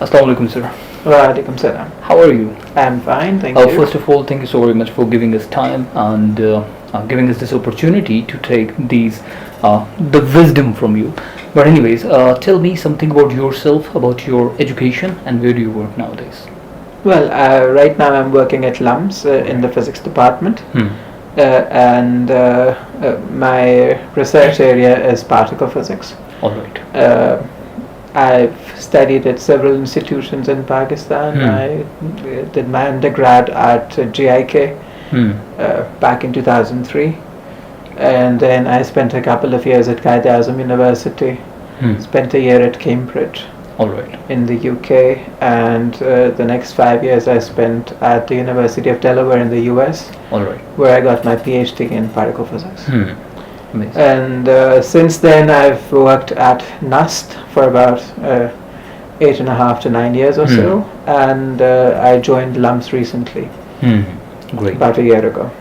Assalamu alaikum, sir. Walaikum salam. How are you? I'm fine, thank you. First of all, thank you so very much for giving us time and giving us this opportunity to take the wisdom from you. But anyways, tell me something about yourself, about your education, and where do you work nowadays? Well, right now I'm working at LUMS in the physics department, and my research area is particle physics. All right. I've studied at several institutions in Pakistan. I did my undergrad at GIK back in 2003, and then I spent a couple of years at Qaeda-e-Azam University. Spent a year at Cambridge. All right. In the UK, and the next 5 years I spent at the University of Delaware in the US. All right. Where I got my PhD in particle physics. Amazing. And since then I've worked at NUST for about 8.5 to 9 years or so, and I joined LUMS recently, Great. about a year ago.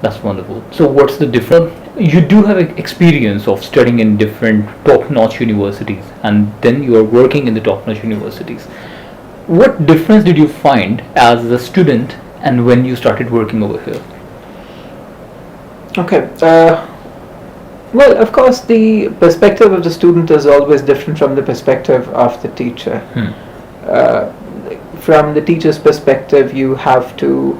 That's wonderful. So what's the difference? You do have experience of studying in different top-notch universities, and then you are working in the top-notch universities. What difference did you find as a student and when you started working over here? Okay. Well, of course, the perspective of the student is always different from the perspective of the teacher. From the teacher's perspective, you have to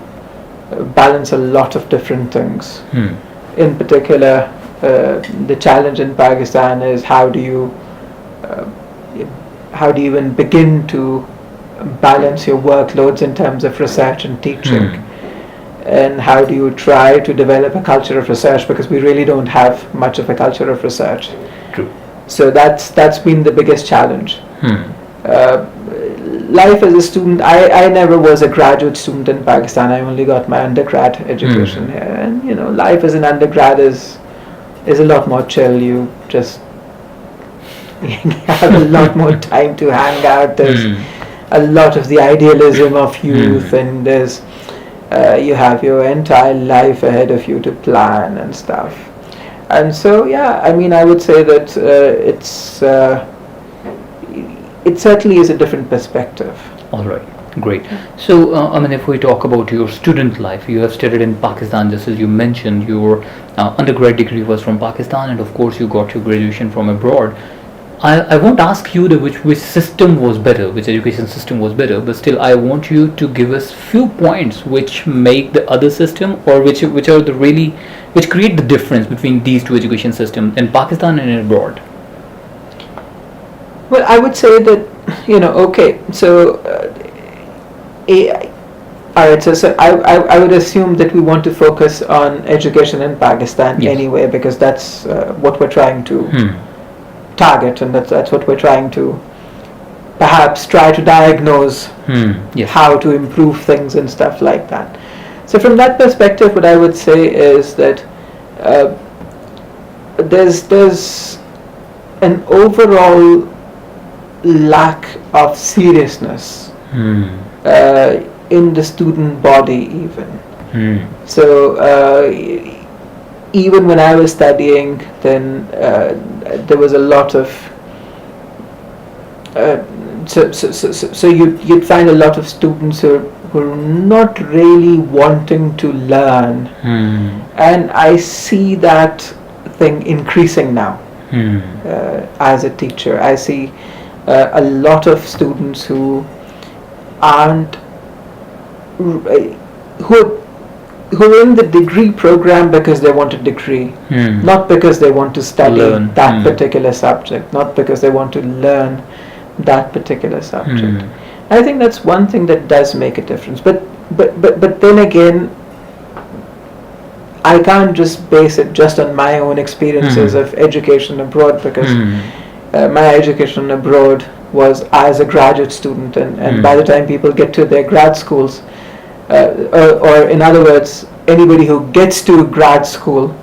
balance a lot of different things. In particular, the challenge in Pakistan is how do you even begin to balance your workloads in terms of research and teaching, and how do you try to develop a culture of research, because we really don't have much of a culture of research. True. So that's been the biggest challenge. Life as a student, I never was a graduate student in Pakistan. I only got my undergrad education here, and life as an undergrad is a lot more chill. You just have a lot more time to hang out. There's a lot of the idealism of youth, and there's you have your entire life ahead of you to plan and stuff. And so I would say that it certainly is a different perspective. All right, great. So, if we talk about your student life, you have studied in Pakistan, just as you mentioned, your undergrad degree was from Pakistan, and of course you got your graduation from abroad. I won't ask you which system was better, which education system was better, but still I want you to give us few points which make the other system, or which create the difference between these two education systems in Pakistan and abroad. Well, I would say that, okay, so alright, so I would assume that we want to focus on education in Pakistan anyway, because that's what we're trying to target, and that's what we're trying to perhaps try to diagnose how to improve things and stuff like that. So from that perspective, what I would say is that there's an overall lack of seriousness in the student body even. So even when I was studying, then there was a lot of so you'd find a lot of students who were not really wanting to learn, and I see that thing increasing now. As a teacher, I see a lot of students who aren't who are in the degree program because they want a degree, not because they want to study that particular subject, not because they want to learn that particular subject. I think that's one thing that does make a difference. But then again, I can't just base it just on my own experiences of education abroad, because my education abroad was as a graduate student, and by the time people get to their grad schools, or in other words, anybody who gets to grad school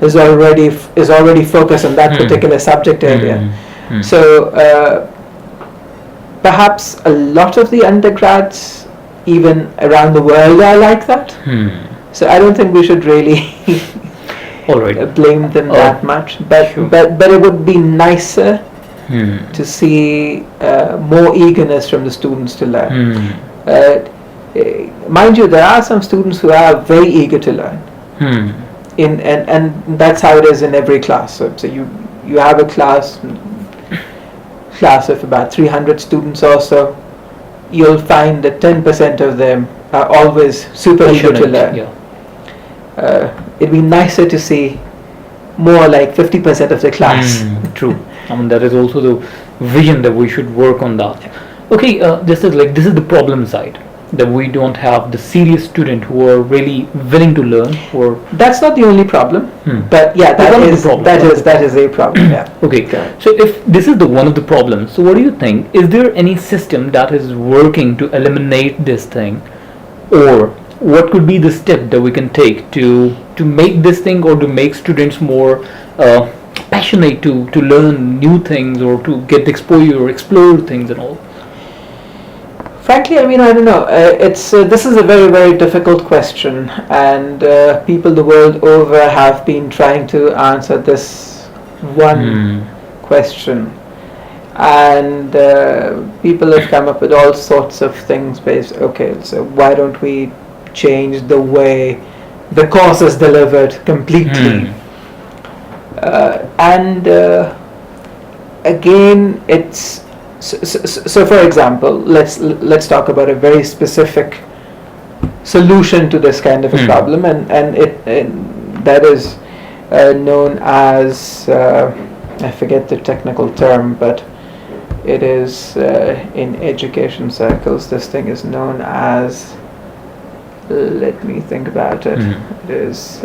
is already focused on that particular subject area. So perhaps a lot of the undergrads, even around the world, are like that. So I don't think we should really blame them that much. But it would be nicer to see more eagerness from the students to learn. Mind you, there are some students who are very eager to learn. And that's how it is in every class. So you have a class of about 300 students or so. You'll find that 10% of them are always super eager to learn. It'd be nicer to see more like 50% of the class. True. I mean, that is also the vision that we should work on that. Okay, this is the problem side, that we don't have the serious student who are really willing to learn. Or that's not the only problem, but yeah, that is a problem. Yeah. Okay. So if this is the one of the problems, so what do you think? Is there any system that is working to eliminate this thing, or what could be the step that we can take to make this thing, or to make students more passionate to learn new things, or to get exposure or explore things and all? Frankly, I mean, I don't know. This is a very, very difficult question, and people the world over have been trying to answer this one question, and people have come up with all sorts of things based. Okay, so why don't we change the way the course is delivered completely? And again, it's so. For example, let's talk about a very specific solution to this kind of a problem, and that is known as I forget the technical term, but it is in education circles. This thing is known as. Let me think about it. It is.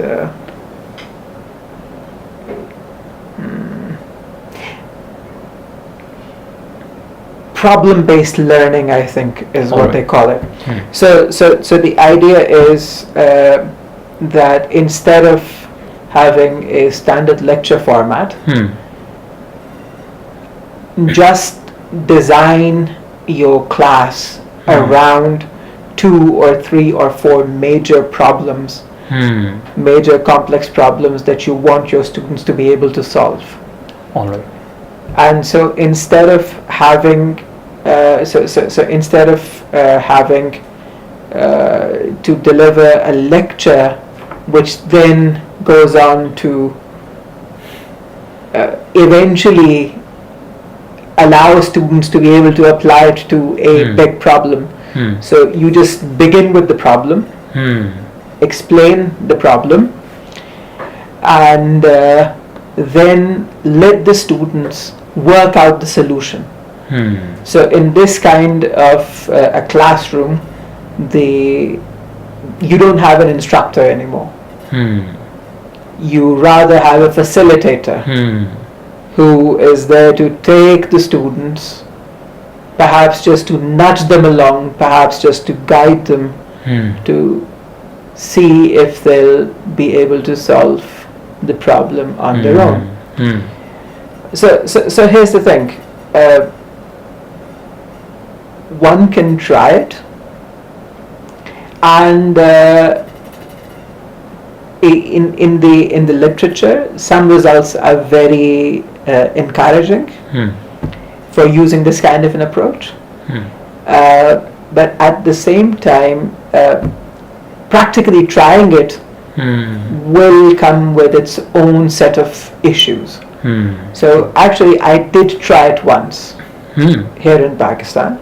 Problem-based learning, I think, is what they call it. So the idea is that instead of having a standard lecture format, just design your class around 2 or 3 or 4 major problems, major complex problems that you want your students to be able to solve. All right. And so instead of having having to deliver a lecture which then goes on to eventually allow students to be able to apply it to a big problem. So you just begin with the problem, explain the problem, and then let the students work out the solution. So in this kind of a classroom, you don't have an instructor anymore. You rather have a facilitator who is there to take the students, perhaps just to nudge them along, perhaps just to guide them to see if they'll be able to solve the problem on their own. So here's the thing. One can try it, and in the literature, some results are very encouraging for using this kind of an approach. But at the same time, practically trying it will come with its own set of issues. So actually, I did try it once here in Pakistan.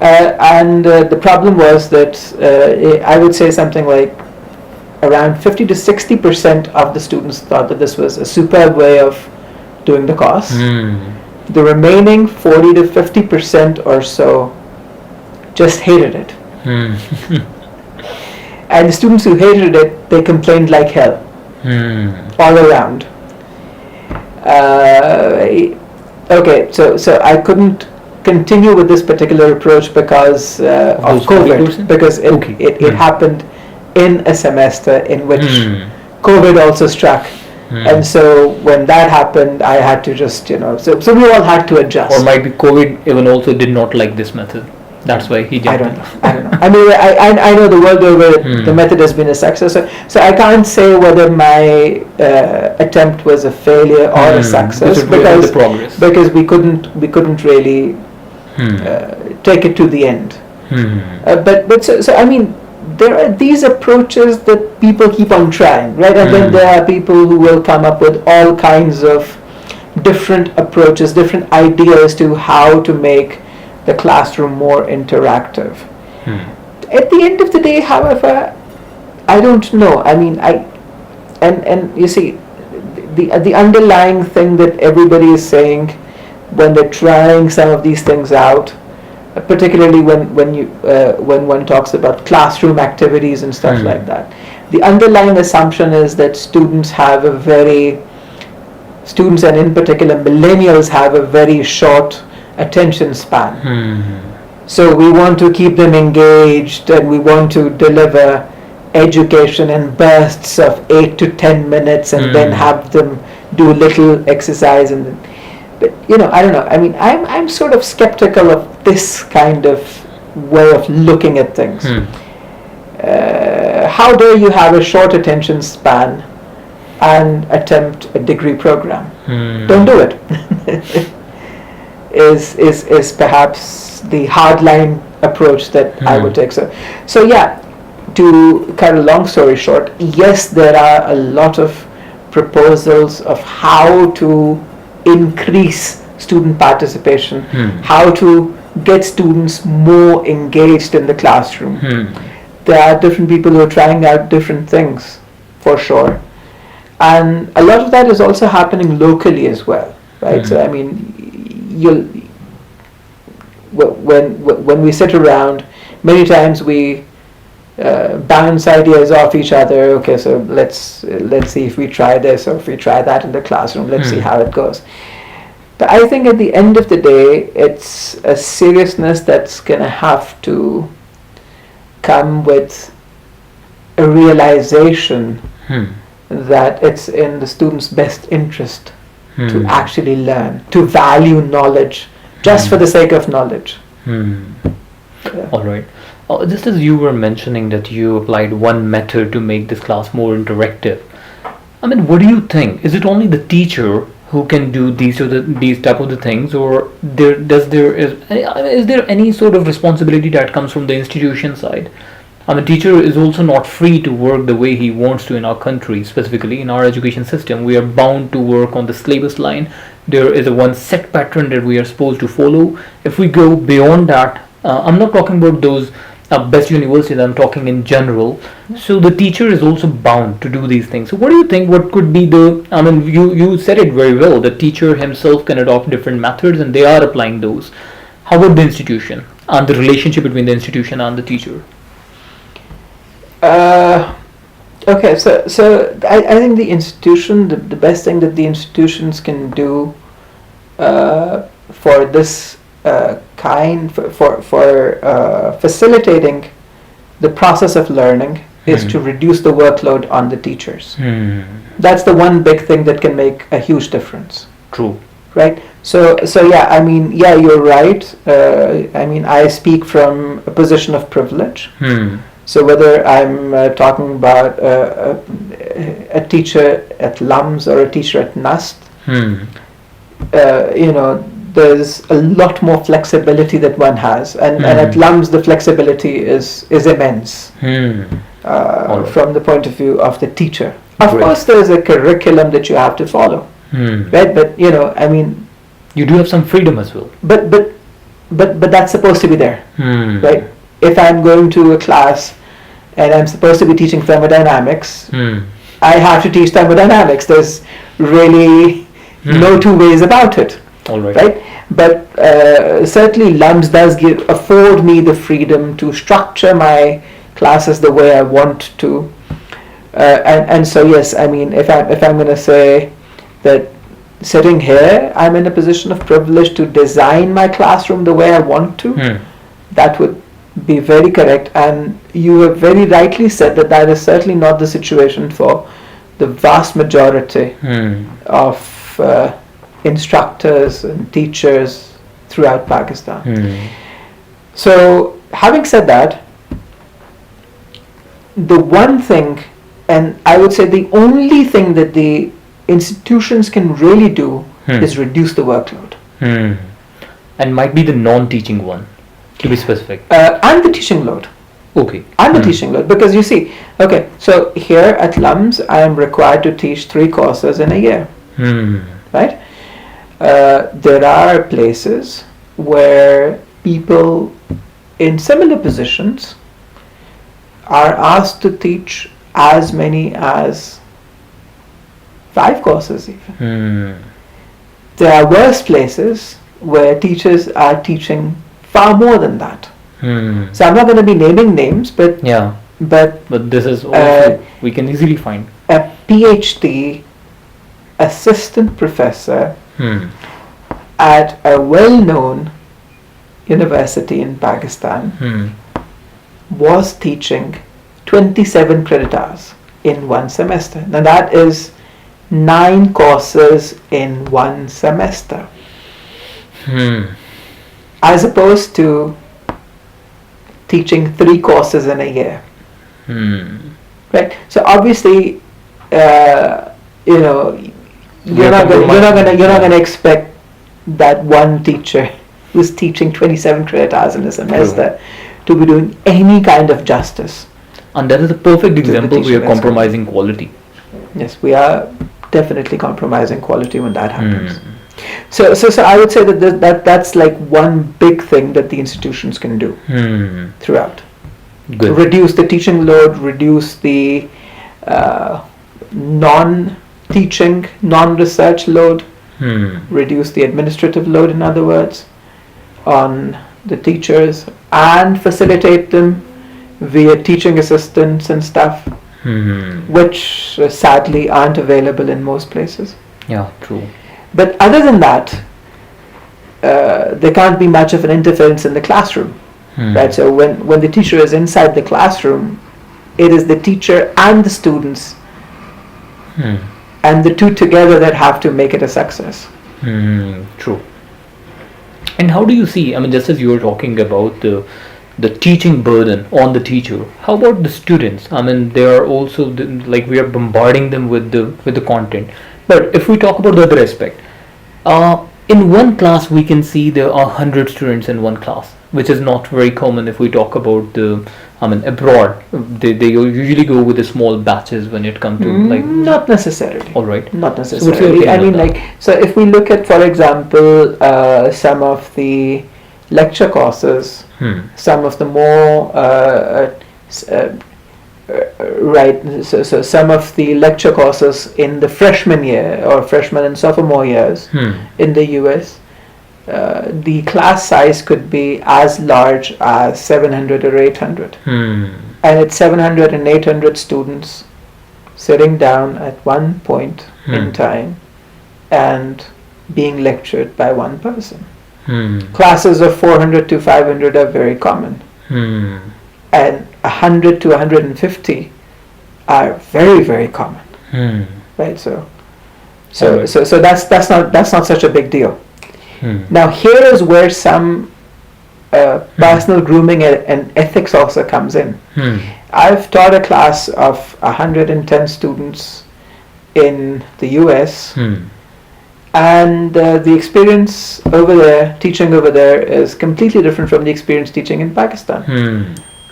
And the problem was that I would say something like around 50 to 60% of the students thought that this was a superb way of doing the course. The remaining 40 to 50% or so just hated it. And the students who hated it, they complained like hell all around. Okay, so I couldn't continue with this particular approach because of COVID, because it happened in a semester in which COVID also struck. And so when that happened, I had to just, so we all had to adjust. Or might be COVID even also did not like this method. That's why he I jumped don't in. know. I don't know. I mean, I know the world over the method has been a success. So I can't say whether my attempt was a failure or a success because we couldn't really take it to the end. But so I mean, there are these approaches that people keep on trying, right? And then there are people who will come up with all kinds of different approaches, different ideas to how to make the classroom more interactive. At the end of the day, however, I don't know. I mean, and you see, the underlying thing that everybody is saying when they're trying some of these things out, particularly when one talks about classroom activities and stuff like that, the underlying assumption is that students and in particular millennials have a very short attention span. So we want to keep them engaged and we want to deliver education in bursts of 8 to 10 minutes and then have them do little exercise but I don't know. I mean, I'm sort of skeptical of this kind of way of looking at things. How dare you have a short attention span and attempt a degree program? Don't do it. is perhaps the hardline approach that I would take. So yeah, to cut a long story short, yes, there are a lot of proposals of how to increase student participation, how to get students more engaged in the classroom. There are different people who are trying out different things, for sure. And a lot of that is also happening locally as well, right? So I mean, when we sit around, many times we bounce ideas off each other. Okay, so let's see if we try this or if we try that in the classroom. Let's see how it goes. But I think at the end of the day, it's a seriousness that's going to have to come with a realization that it's in the student's best interest to actually learn, to value knowledge just for the sake of knowledge. All right. Just as you were mentioning that you applied one method to make this class more interactive, I mean, what do you think? Is it only the teacher who can do these type of the things, or is there any sort of responsibility that comes from the institution side? I mean, teacher is also not free to work the way he wants to in our country, specifically in our education system. We are bound to work on the syllabus line. There is a one set pattern that we are supposed to follow. If we go beyond that, I'm not talking about those best universities, I'm talking in general. So the teacher is also bound to do these things. So what do you think, what could be I mean, you said it very well, the teacher himself can adopt different methods and they are applying those. How about the institution and the relationship between the institution and the teacher? Okay, so I think the institution, the best thing that the institutions can do for this for facilitating the process of learning is to reduce the workload on the teachers. That's the one big thing that can make a huge difference. True. Right? So yeah, I mean, yeah, you're right. I mean, I speak from a position of privilege. So whether I'm talking about a teacher at LUMS or a teacher at NUST, there's a lot more flexibility that one has, and at LUMS the flexibility is immense from the point of view of the teacher. Of course, there's a curriculum that you have to follow, right? But I mean, you do have some freedom as well. But that's supposed to be there, right? If I'm going to a class and I'm supposed to be teaching thermodynamics, I have to teach thermodynamics. There's really no two ways about it. All right. Right? But certainly LUMS does afford me the freedom to structure my classes the way I want to. And so yes, I mean, if I'm going to say that sitting here, I'm in a position of privilege to design my classroom the way I want to, that would be very correct. And you have very rightly said that is certainly not the situation for the vast majority of instructors and teachers throughout Pakistan. So, having said that, the one thing, and I would say the only thing that the institutions can really do is reduce the workload. And might be the non-teaching one, to be specific. And the teaching load. Okay. And the teaching load. Because you see, okay, so here at LUMS, I am required to teach 3 courses in a year. Right? There are places where people in similar positions are asked to teach as many as 5 courses even. There are worse places where teachers are teaching far more than that. So I'm not going to be naming names, but this is also we can easily find a PhD assistant professor at a well-known university in Pakistan was teaching 27 credit hours in one semester. Now that is 9 courses in one semester. As opposed to teaching 3 courses in a year. Right? So obviously, you're not going to expect that one teacher who's teaching 27 credit hours in a semester to be doing any kind of justice. And that is a perfect example we are compromising quality. Yes, we are definitely compromising quality when that happens. So I would say that's like one big thing that the institutions can do throughout. Good. Reduce the teaching load, reduce the non-teaching, non-research load, reduce the administrative load, in other words, on the teachers, and facilitate them via teaching assistants and stuff, which sadly aren't available in most places. Yeah, true. But other than that, there can't be much of an interference in the classroom, right? So when the teacher is inside the classroom, it is the teacher and the students and the two together that have to make it a success. True. And how do you see, I mean, just as you were talking about the teaching burden on the teacher, how about the students? I mean, they are also, like, we are bombarding them with the content. But if we talk about the other aspect, in one class we can see there are 100 students in one class, which is not very common if we talk about abroad. They usually go with the small batches when it comes to not necessarily. All right. Not necessarily. I mean, so if we look at, for example, some of the lecture courses, some of the more so some of the lecture courses in the freshman year or freshman and sophomore years in the US, the class size could be as large as 700 or 800. And it's 700 and 800 students sitting down at one point in time and being lectured by one person. Classes of 400 to 500 are very common. And 100 to 150 are very, very common. Right? So that's not such a big deal. Now here is where some personal grooming and ethics also comes in. I've taught a class of 110 students in the US, and the experience over there, teaching over there, is completely different from the experience teaching in Pakistan.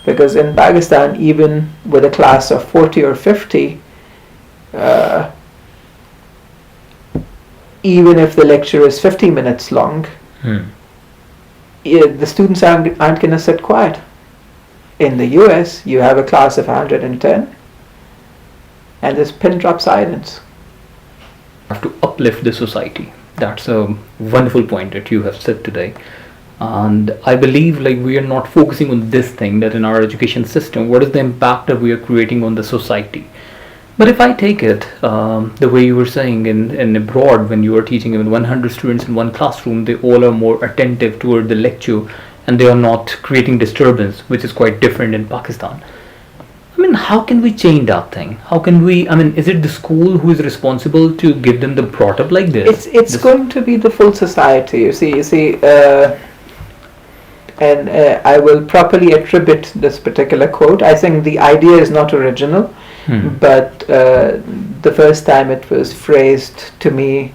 Because in Pakistan, even with a class of 40 or 50, even if the lecture is 50 minutes long, the students aren't going to sit quiet. In the US, you have a class of 110 and there's pin drop silence. Have to uplift the society. That's a wonderful point that you have said today. And I believe, like, we are not focusing on this thing, that in our education system, what is the impact that we are creating on the society. But if I take it the way you were saying in abroad, when you are teaching even 100 students in one classroom, they all are more attentive toward the lecture and they are not creating disturbance, which is quite different in Pakistan. I mean, how can we change that thing? How can we, I mean, is it the school who is responsible to give them the brought up like this? It's going to be the full society. You see, and I will properly attribute this particular quote. I think the idea is not original, but the first time it was phrased to me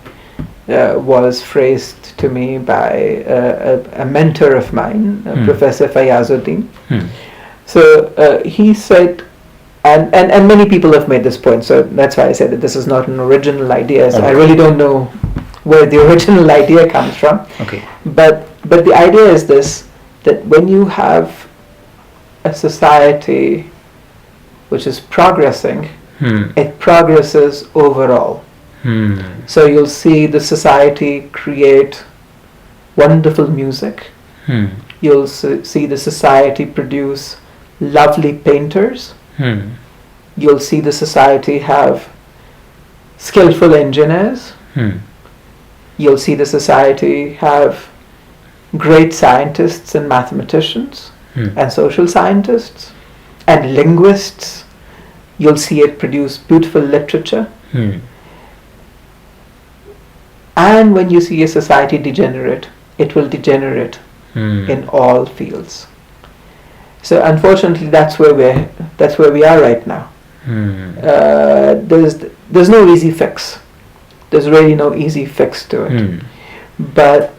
by a mentor of mine, Professor Fayazuddin. So he said, and many people have made this point, so that's why I said that this is not an original idea. So I really don't know where the original idea comes from. Okay. But the idea is this, that when you have a society which is progressing, it progresses overall. So you'll see the society create wonderful music. You'll see the society produce lovely painters. You'll see the society have skillful engineers. You'll see the society have great scientists and mathematicians and social scientists and linguists. You'll see it produce beautiful literature. And when you see a society degenerate, it will degenerate in all fields. So unfortunately, that's where we are right now. There's no easy fix. There's really no easy fix to it. But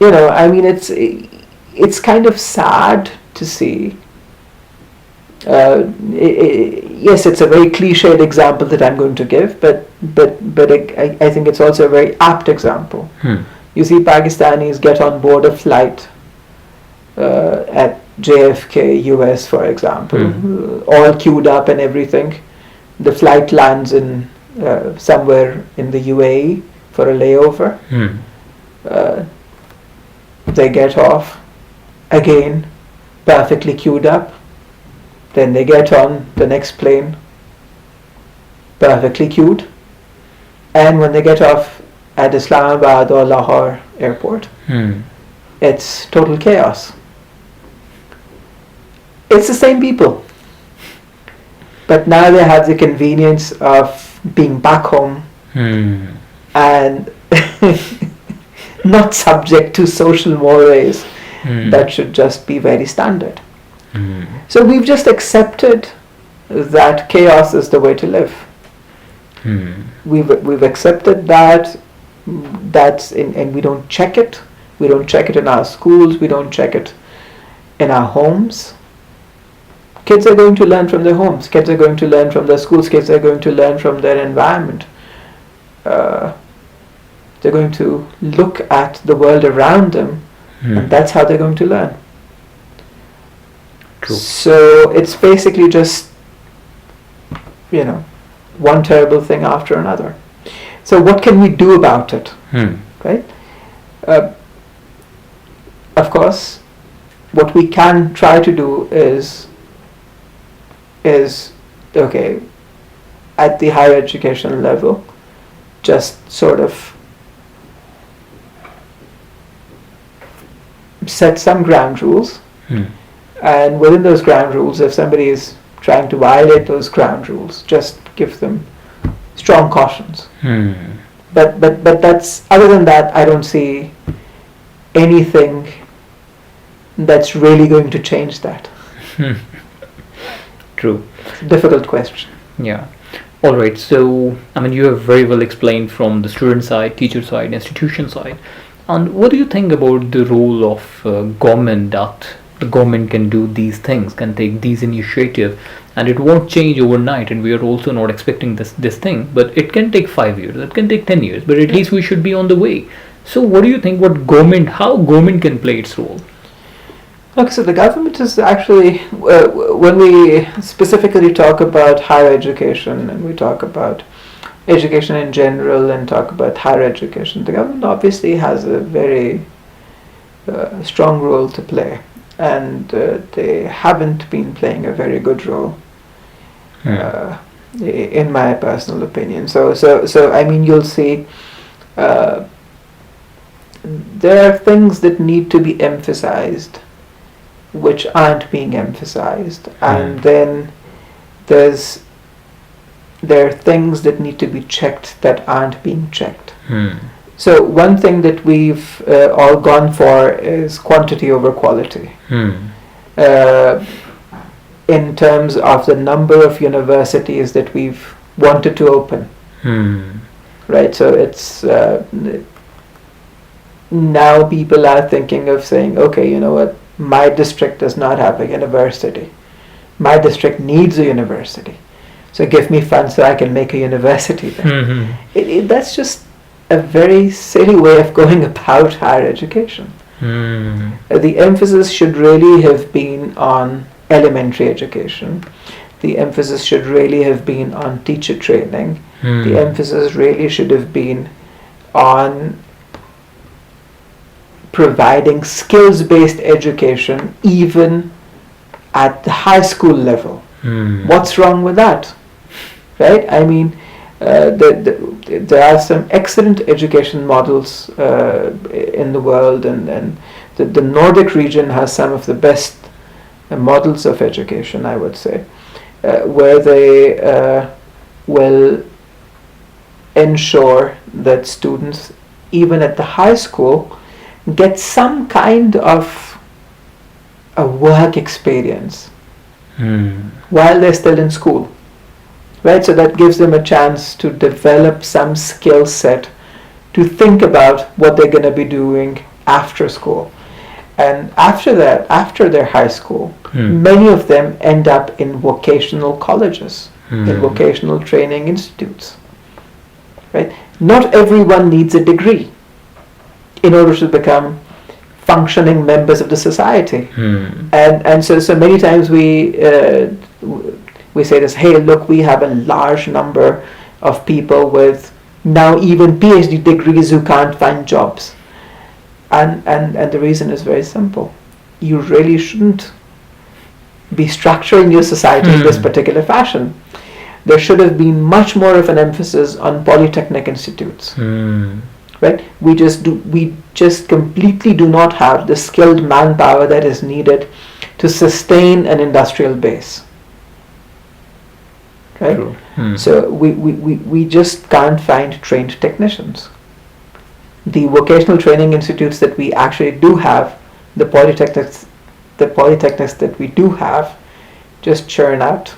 I mean, it's kind of sad to see. Yes, it's a very cliched example that I'm going to give, but I think it's also a very apt example. You see Pakistanis get on board a flight at JFK, US, for example, all queued up and everything. The flight lands in somewhere in the UAE for a layover. They get off, again, perfectly queued up. Then they get on the next plane, perfectly queued. And when they get off at Islamabad or Lahore airport, it's total chaos. It's the same people, but now they have the convenience of being back home and not subject to social mores that should just be very standard. So we've just accepted that chaos is the way to live. We've accepted that. And we don't check it. We don't check it in our schools. We don't check it in our homes. Kids are going to learn from their homes. Kids are going to learn from their schools. Kids are going to learn from their environment. They're going to look at the world around them, and that's how they're going to learn. True. So it's basically just, one terrible thing after another. So what can we do about it? Right? Of course, what we can try to do is okay, at the higher education level, just sort of set some ground rules. And within those ground rules, if somebody is trying to violate those ground rules, just give them strong cautions. But that's, other than that, I don't see anything that's really going to change that. True. Difficult question. Yeah. All right. So, I mean, you have very well explained from the student side, teacher side, institution side. And what do you think about the role of government, that the government can do these things, can take these initiatives, and it won't change overnight, and we are also not expecting this thing, but it can take 5 years, it can take 10 years, but at least we should be on the way. So what do you think, how government can play its role? Okay, so the government is actually, when we specifically talk about higher education and we talk about education in general and talk about higher education, the government obviously has a very strong role to play, and they haven't been playing a very good role, in my personal opinion. So I mean, you'll see there are things that need to be emphasized which aren't being emphasized, and then there are things that need to be checked that aren't being checked. So one thing that we've all gone for is quantity over quality. Uh, in terms of the number of universities that we've wanted to open. Right, so it's now people are thinking of saying, okay, you know what, my district does not have a university. My district needs a university. So give me funds so I can make a university there. That's just a very silly way of going about higher education. The emphasis should really have been on elementary education. The emphasis should really have been on teacher training. The emphasis really should have been on providing skills-based education even at the high school level. What's wrong with that? Right? I mean, there are some excellent education models in the world, and the Nordic region has some of the best models of education, I would say, where they will ensure that students, even at the high school, get some kind of a work experience while they're still in school. Right, so that gives them a chance to develop some skill set to think about what they're going to be doing after school. And after that, after their high school, many of them end up in vocational colleges, in vocational training institutes. Right? Not everyone needs a degree in order to become functioning members of the society. And so many times we say this, hey, look, we have a large number of people with now even PhD degrees who can't find jobs. And the reason is very simple. You really shouldn't be structuring your society in this particular fashion. There should have been much more of an emphasis on polytechnic institutes. Right? We just completely do not have the skilled manpower that is needed to sustain an industrial base. Right? So we just can't find trained technicians. The vocational training institutes that we actually do have, the polytechnics that we do have, just churn out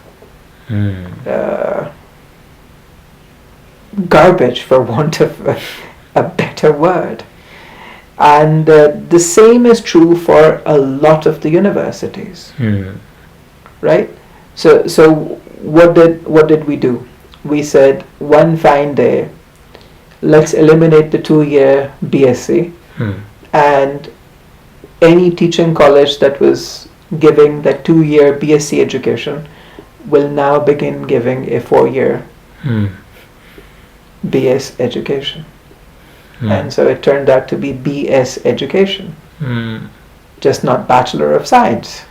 garbage, for want of a better word. And the same is true for a lot of the universities. Right? So what did we do? We said, one fine day, let's eliminate the 2-year BSc, and any teaching college that was giving that 2-year BSc education will now begin giving a 4-year BS education. And so it turned out to be BS education, just not Bachelor of Science.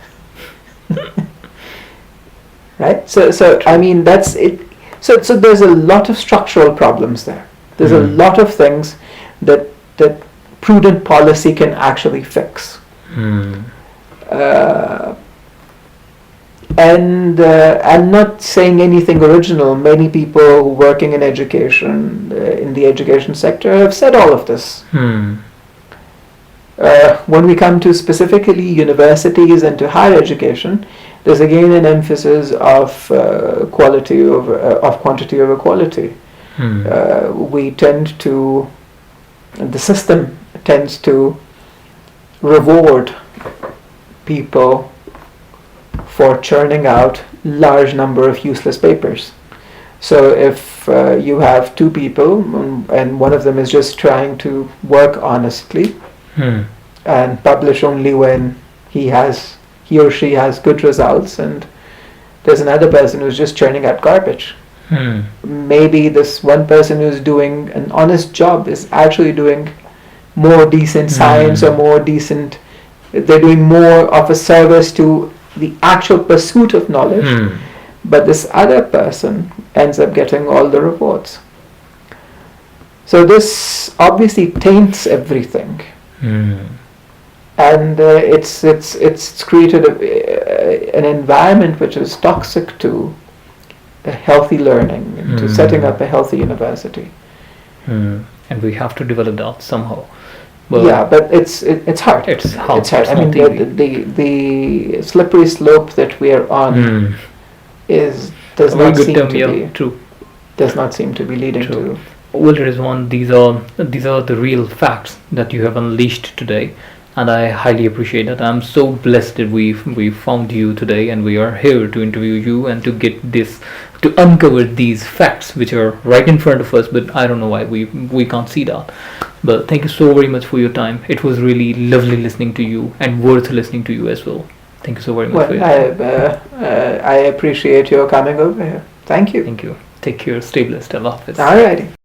Right? So I mean, that's it. So there's a lot of structural problems there. There's a lot of things that prudent policy can actually fix. And I'm not saying anything original. Many people working in education, in the education sector, have said all of this. When we come to specifically universities and to higher education, there's again an emphasis of quantity over quality. The system tends to reward people for churning out large number of useless papers. So if you have two people and one of them is just trying to work honestly and publish only when he or she has good results, and there's another person who's just churning out garbage. Maybe this one person who's doing an honest job is actually doing more decent science, or they're doing more of a service to the actual pursuit of knowledge, but this other person ends up getting all the rewards. So this obviously taints everything. And it's created an environment which is toxic to a healthy learning, and to setting up a healthy university. and we have to develop that somehow. But yeah, but it's hard. it's hard. It's hard. It's I mean, not the slippery slope that we are on Hmm. does A very not good seem term, to yeah. be True. does not seem to be leading True. to. Well, Rizwan, these are the real facts that you have unleashed today, and I highly appreciate that. I'm so blessed that we found you today, and we are here to interview you and to get this, to uncover these facts which are right in front of us. But I don't know why we can't see that. But thank you so very much for your time. It was really lovely listening to you and worth listening to you as well. Thank you so very much for Well, your time. I appreciate your coming over here. Thank you. Thank you. Take care. Stay blessed. Allah Hafiz. Alrighty.